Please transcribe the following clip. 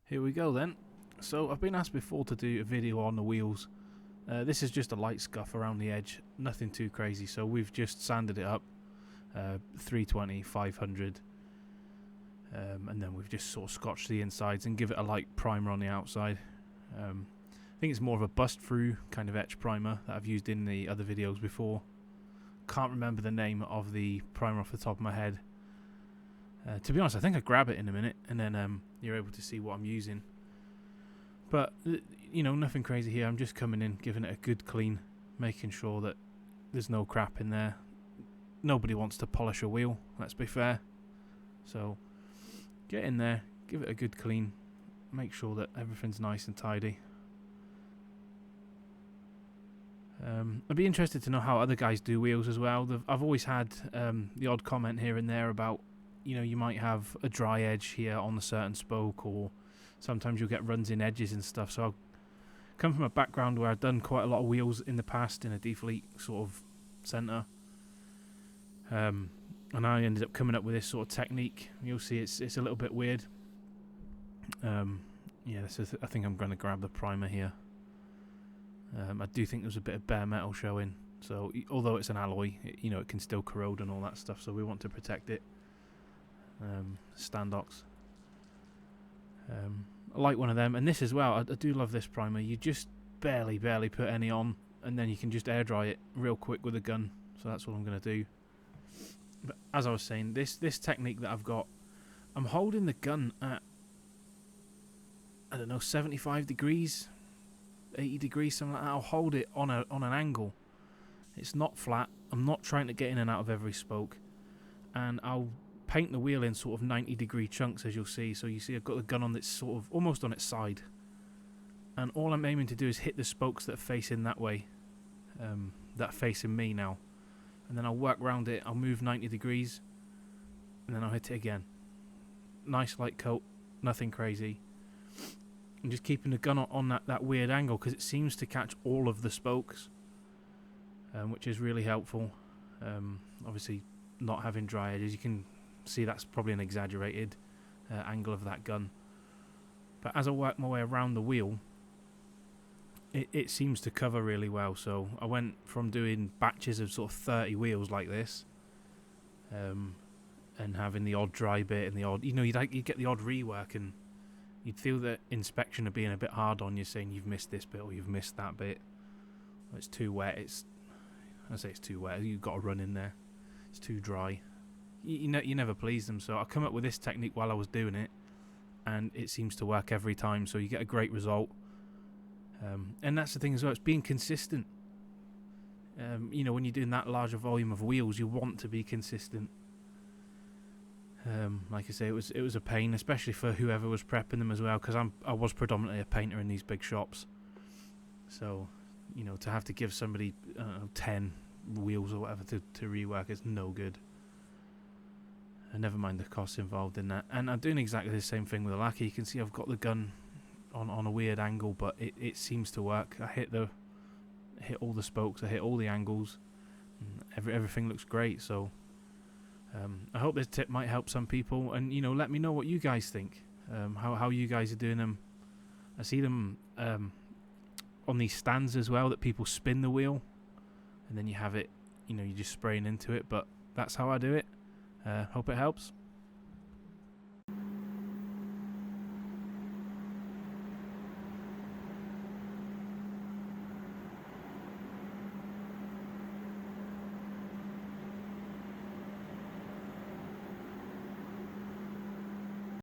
Here we go then. So I've been asked before to do a video on the wheels. This is just a light scuff around the edge, nothing too crazy, so we've just sanded it up, 320, 500, and then we've just sort of scotched the insides and give it a light primer on the outside. I think it's more of a bust through kind of etch primer that I've used in the other videos before. Can't remember the name of the primer off the top of my head. To be honest, I think I'll grab it in a minute and then you're able to see what I'm using. But, you know, nothing crazy here. I'm just coming in, giving it a good clean, making sure that there's no crap in there. Nobody wants to polish a wheel, let's be fair. So, get in there, give it a good clean, make sure that everything's nice and tidy. I'd be interested to know how other guys do wheels as well. I've always had the odd comment here and there about, you know, you might have a dry edge here on a certain spoke, or sometimes you'll get runs in edges and stuff. So I come from a background where I've done quite a lot of wheels in the past in a defleet sort of centre. And I ended up coming up with this sort of technique. You'll see it's a little bit weird. Yeah, I think I'm going to grab the primer here. I do think there's a bit of bare metal showing. So although it's an alloy, you know, it can still corrode and all that stuff. So we want to protect it. Standox. I like one of them, and this as well. I do love this primer. You just barely put any on, and then you can just air dry it real quick with a gun. So that's what I'm going to do. But as I was saying, this technique that I've got, I'm holding the gun at, I don't know, 75 degrees, 80 degrees, something like that. I'll hold it on an angle. It's not flat. I'm not trying to get in and out of every spoke, and I'll paint the wheel in sort of 90-degree chunks, as you'll see. So you see I've got the gun on this sort of almost on its side, and all I'm aiming to do is hit the spokes that are facing that way, that are facing me now, and then I'll work around it. I'll move 90 degrees and then I'll hit it again. Nice light coat, nothing crazy. I'm just keeping the gun on that weird angle because it seems to catch all of the spokes, which is really helpful. Obviously not having dry edges, you can see that's probably an exaggerated angle of that gun, but as I work my way around the wheel, it seems to cover really well. So I went from doing batches of sort of 30 wheels like this, and having the odd dry bit and the odd, you know, you get the odd rework, and you'd feel that inspection of being a bit hard on you, saying you've missed this bit or you've missed that bit, or it's too wet. I say it's too wet, you've got to run in there. It's too dry. You never please them. So I come up with this technique while I was doing it, and it seems to work every time. So you get a great result. And that's the thing as well. It's being consistent. You know, when you're doing that larger volume of wheels, you want to be consistent. Like I say, it was a pain, especially for whoever was prepping them as well, because I was predominantly a painter in these big shops. So, you know, to have to give somebody 10 wheels or whatever to rework is no good. And never mind the costs involved in that. And I'm doing exactly the same thing with the lacquer. You can see I've got the gun on a weird angle, but it seems to work. I hit all the spokes, I hit all the angles, and everything looks great. So I hope this tip might help some people, and you know, let me know what you guys think, how you guys are doing them. I see them on these stands as well, that people spin the wheel and then you have it, you know, you're just spraying into it, but that's how I do it. Hope it helps.